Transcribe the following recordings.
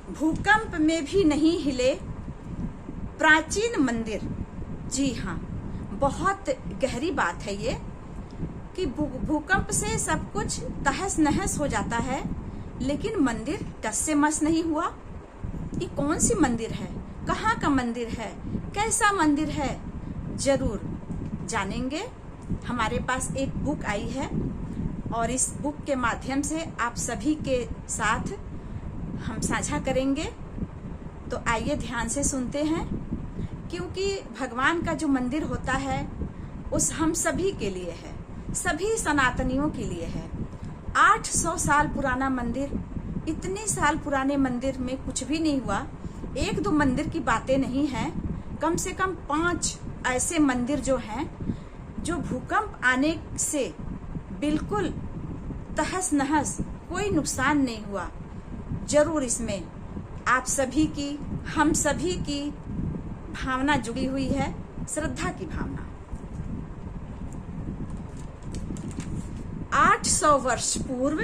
भूकंप में भी नहीं हिले प्राचीन मंदिर। जी हाँ, बहुत गहरी बात है ये कि भूकंप से सब कुछ तहस नहस हो जाता है, लेकिन मंदिर टस से मस नहीं हुआ। ये कौन सी मंदिर है, कहाँ का मंदिर है, कैसा मंदिर है, जरूर जानेंगे। हमारे पास एक बुक आई है और इस बुक के माध्यम से आप सभी के साथ हम साझा करेंगे। तो आइए ध्यान से सुनते हैं, क्योंकि भगवान का जो मंदिर होता है उस हम सभी के लिए है, सभी सनातनियों के लिए है। 800 साल पुराना मंदिर, इतने साल पुराने मंदिर में कुछ भी नहीं हुआ। एक दो मंदिर की बातें नहीं है, कम से कम 5 ऐसे मंदिर जो हैं जो भूकंप आने से बिल्कुल तहस नहस, कोई नुकसान नहीं हुआ। जरूर इसमें आप सभी की, हम सभी की भावना जुड़ी हुई है, श्रद्धा की भावना। 800 वर्ष पूर्व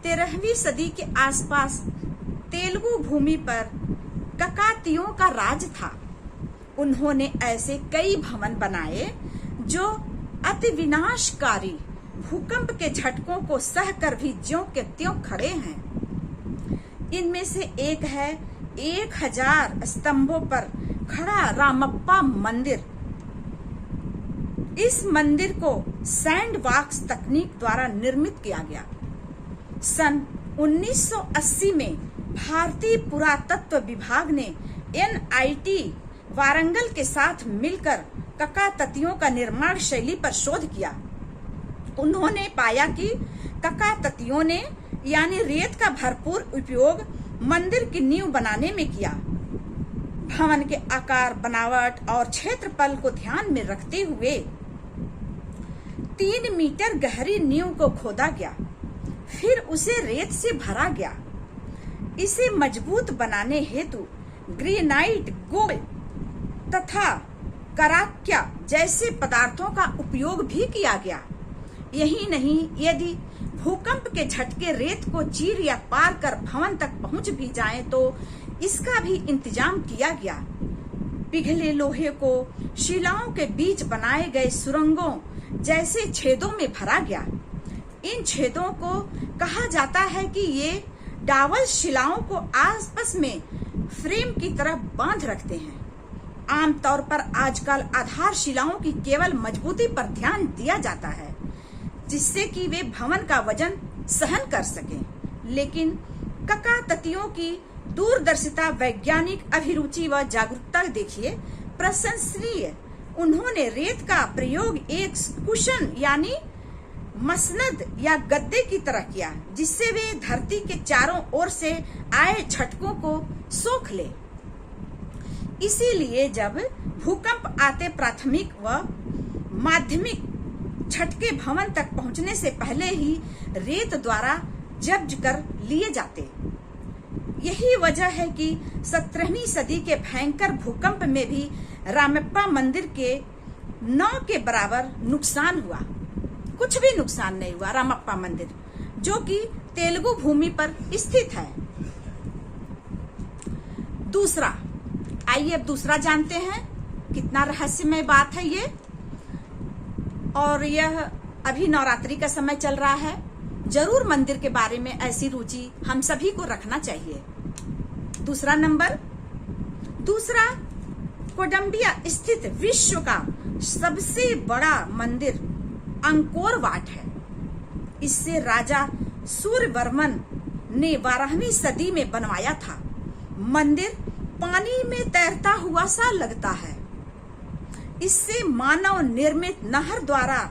13वीं सदी के आसपास तेलुगु भूमि पर ककातियों का राज था। उन्होंने ऐसे कई भवन बनाए जो अति विनाशकारी भूकंप के झटकों को सहकर भी ज्यों के त्यों खड़े हैं। इनमें से एक है 1000 स्तंभों पर खड़ा रामप्पा मंदिर। इस मंदिर को सैंड बॉक्स तकनीक द्वारा निर्मित किया गया। सन 1980 में भारतीय पुरातत्व विभाग ने NIT वारंगल के साथ मिलकर ककाततियों का निर्माण शैली पर शोध किया। उन्होंने पाया कि ककाततियों ने यानी रेत का भरपूर उपयोग मंदिर की नींव बनाने में किया। भवन के आकार, बनावट और क्षेत्रफल को ध्यान में रखते हुए 3 मीटर गहरी नींव को खोदा गया, फिर उसे रेत से भरा गया। इसे मजबूत बनाने हेतु ग्रेनाइट, गोल्ड तथा कराक्या जैसे पदार्थों का उपयोग भी किया गया। यही नहीं, यदि भूकंप के झटके रेत को चीर या पार कर भवन तक पहुंच भी जाएं तो इसका भी इंतजाम किया गया। पिघले लोहे को शिलाओं के बीच बनाए गए सुरंगों जैसे छेदों में भरा गया। इन छेदों को कहा जाता है कि ये डावल शिलाओं को आपस में फ्रेम की तरह बांध रखते हैं। आमतौर पर आजकल आधार शिलाओं की केवल मजबूती पर ध्यान दिया जाता है, जिससे कि वे भवन का वजन सहन कर सकें। लेकिन ककाततियों की दूरदर्शिता, वैज्ञानिक अभिरुचि व जागरूकता देखिए, प्रशंसनीय। उन्होंने रेत का प्रयोग एक कुशन यानी मसनद या गद्दे की तरह किया, जिससे वे धरती के चारों ओर से आए झटकों को सोख ले। इसीलिए जब भूकंप आते प्राथमिक व माध्यमिक झटके भवन तक पहुंचने से पहले ही रेत द्वारा जब्त कर लिए जाते। यही वजह है कि 17वीं सदी के भयंकर भूकंप में भी रामप्पा मंदिर के 9 के बराबर नुकसान हुआ। कुछ भी नुकसान नहीं हुआ रामप्पा मंदिर, जो कि तेलुगु भूमि पर स्थित है। दूसरा, आइए अब दूसरा जानते हैं। कितना रहस्यमय बात है ये, और यह अभी नवरात्रि का समय चल रहा है। जरूर मंदिर के बारे में ऐसी रुचि हम सभी को रखना चाहिए। दूसरा नंबर, दूसरा कोडम्बिया स्थित विश्व का सबसे बड़ा मंदिर अंकोर वाट है। इसे राजा सूर्यवर्मन ने 12वीं सदी में बनवाया था। मंदिर पानी में तैरता हुआ सा लगता है। इससे मानव निर्मित नहर द्वारा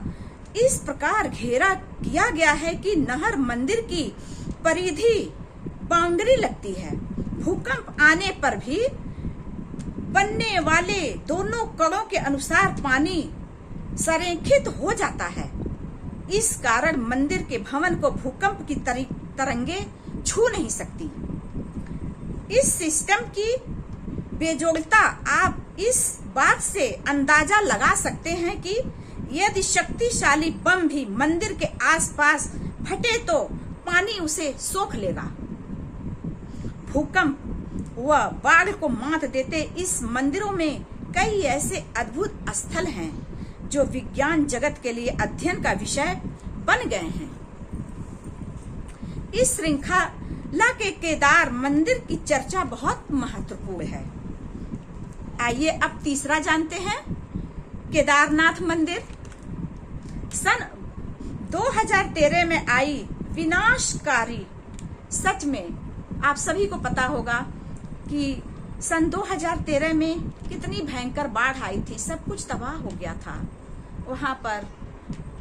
इस प्रकार घेरा किया गया है कि नहर मंदिर की परिधि बाउंड्री लगती है। भूकंप आने पर भी बनने वाले दोनों कड़ों के अनुसार पानी संरेखित हो जाता है। इस कारण मंदिर के भवन को भूकंप की तरंगे छू नहीं सकती। इस सिस्टम की बेजोड़ता आप इस बात से अंदाजा लगा सकते हैं कि यदि शक्तिशाली बम भी मंदिर के आसपास फटे तो पानी उसे सोख लेगा। भूकंप व बाढ़ को मात देते इस मंदिरों में कई ऐसे अद्भुत स्थल हैं जो विज्ञान जगत के लिए अध्ययन का विषय बन गए हैं। इस श्रृंखला के केदार मंदिर की चर्चा बहुत महत्वपूर्ण है। आइए अब तीसरा जानते हैं, केदारनाथ मंदिर। सन 2013 में आई विनाशकारी, सच में आप सभी को पता होगा कि सन 2013 में कितनी भयंकर बाढ़ आई थी, सब कुछ तबाह हो गया था। वहां पर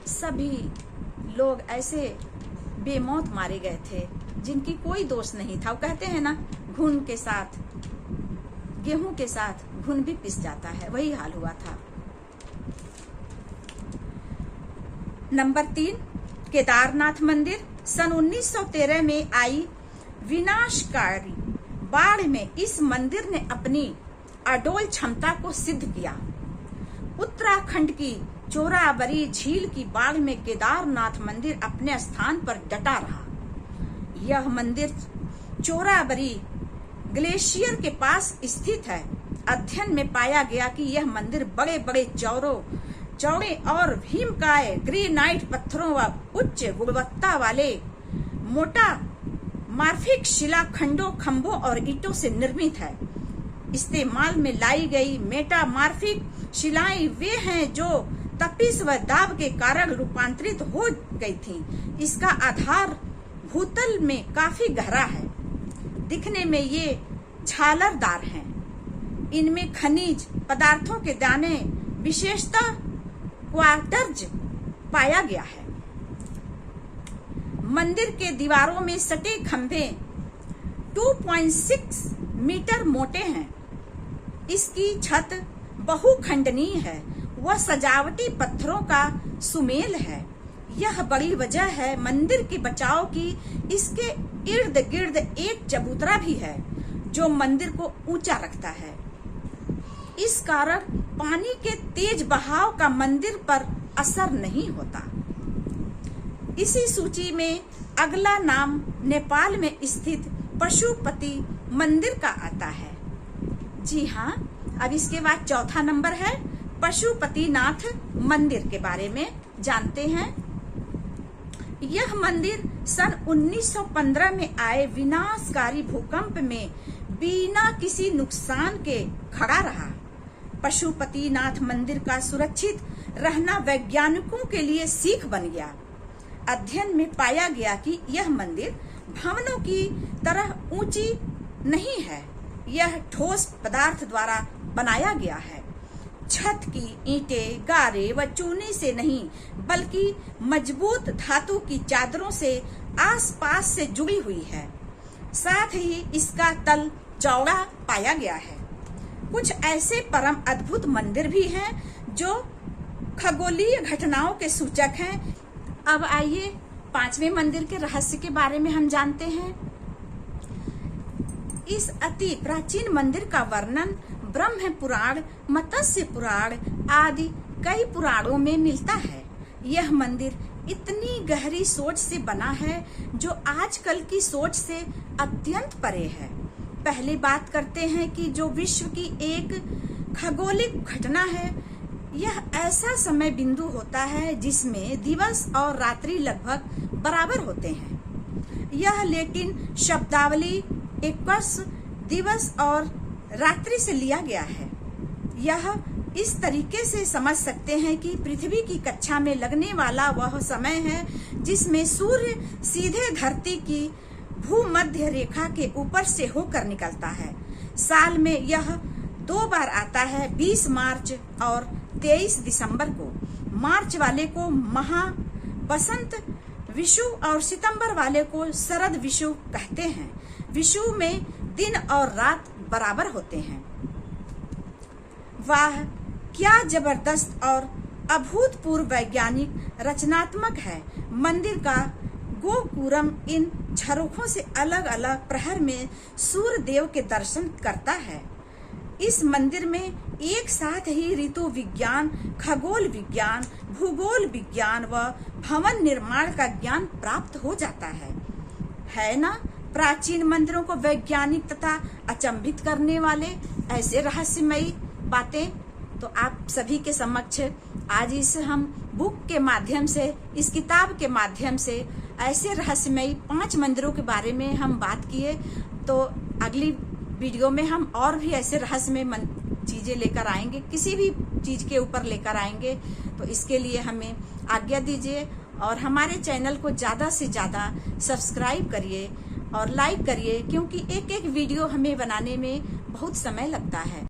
सभी लोग ऐसे बेमौत मारे गए थे जिनकी कोई दोष नहीं था। वो कहते हैं ना, घुन के साथ, गेहूं के साथ घुन भी पिस जाता है, वही हाल हुआ था। नंबर 3, केदारनाथ मंदिर। सन 1913 में आई विनाशकारी बाढ़ में इस मंदिर ने अपनी अडोल क्षमता को सिद्ध किया। उत्तराखंड की चोराबरी झील की बाढ़ में केदारनाथ मंदिर अपने स्थान पर डटा रहा। यह मंदिर चोराबरी ग्लेशियर के पास स्थित है। अध्ययन में पाया गया कि यह मंदिर बड़े बड़े चौड़े और भीमकाय ग्रेनाइट पत्थरों व उच्च गुणवत्ता वाले मोटा मार्फिक शिलाखंडों, खंभों और ईंटों से निर्मित है। इस्तेमाल में लाई गई मेटामार्फिक शिलाएं वे हैं जो तपिश व दाब के कारण रूपांतरित हो गई थी। इसका आधार भूतल में काफी गहरा है। दिखने में ये झालरदार हैं। इनमें खनिज पदार्थों के दाने, विशेषतः क्वार्ट्ज पाया गया है। मंदिर के दीवारों में सटे खंभे 2.6 मीटर मोटे हैं। इसकी छत बहुखंडनीय है। वह सजावटी पत्थरों का सुमेल है। यह बड़ी वजह है मंदिर के बचाव की। इसके इर्द गिर्द एक चबूतरा भी है जो मंदिर को ऊंचा रखता है। इस कारण पानी के तेज बहाव का मंदिर पर असर नहीं होता। इसी सूची में अगला नाम नेपाल में स्थित पशुपति मंदिर का आता है। जी हाँ, अब इसके बाद चौथा नंबर है पशुपतिनाथ मंदिर के बारे में जानते हैं। यह मंदिर सन 1915 में आए विनाशकारी भूकंप में बिना किसी नुकसान के खड़ा रहा। पशुपतिनाथ मंदिर का सुरक्षित रहना वैज्ञानिकों के लिए सीख बन गया। अध्ययन में पाया गया कि यह मंदिर भवनों की तरह ऊंची नहीं है। यह ठोस पदार्थ द्वारा बनाया गया है। छत की ईंटें, गारे व चूने से नहीं बल्कि मजबूत धातु की चादरों से आसपास से जुड़ी हुई है। साथ ही इसका तल चौड़ा पाया गया है। कुछ ऐसे परम अद्भुत मंदिर भी हैं जो खगोलीय घटनाओं के सूचक हैं। अब आइए 5वें मंदिर के रहस्य के बारे में हम जानते हैं। इस अति प्राचीन मंदिर का वर्णन ब्रह्म पुराण, मत्स्य पुराण आदि कई पुराणों में मिलता है। यह मंदिर इतनी गहरी सोच से बना है जो आजकल की सोच से अत्यंत परे है। पहले बात करते हैं कि जो विश्व की एक खगोलिक घटना है, यह ऐसा समय बिंदु होता है जिसमें दिवस और रात्रि लगभग बराबर होते हैं। यह लैटिन शब्दावली एक्वस दिवस और रात्रि से लिया गया है। यह इस तरीके से समझ सकते हैं कि पृथ्वी की कक्षा में लगने वाला वह समय है जिसमें सूर्य सीधे धरती की भूमध्य रेखा के ऊपर से होकर निकलता है। साल में यह 2 बार आता है, 20 मार्च और 23 दिसंबर को। मार्च वाले को महा बसंत विषु और सितंबर वाले को शरद विषु कहते हैं। विषु में दिन और रात बराबर होते हैं। वाह, क्या जबरदस्त और अभूतपूर्व वैज्ञानिक रचनात्मक है। मंदिर का गोपुरम इन झरोखों से अलग अलग प्रहर में सूर्य देव के दर्शन करता है। इस मंदिर में एक साथ ही ऋतु विज्ञान, खगोल विज्ञान, भूगोल विज्ञान व भवन निर्माण का ज्ञान प्राप्त हो जाता है ना। प्राचीन मंदिरों को वैज्ञानिक तथा अचंभित करने वाले ऐसे रहस्यमयी बातें तो आप सभी के समक्ष आज इस हम बुक के माध्यम से, इस किताब के माध्यम से ऐसे रहस्यमयी 5 मंदिरों के बारे में हम बात किए। तो अगली वीडियो में हम और भी ऐसे रहस्यमय चीजें लेकर आएंगे, किसी भी चीज के ऊपर लेकर आएंगे। तो इसके लिए हमें आज्ञा दीजिए और हमारे चैनल को ज्यादा से ज्यादा सब्सक्राइब करिए और लाइक करिए, क्योंकि एक एक वीडियो हमें बनाने में बहुत समय लगता है।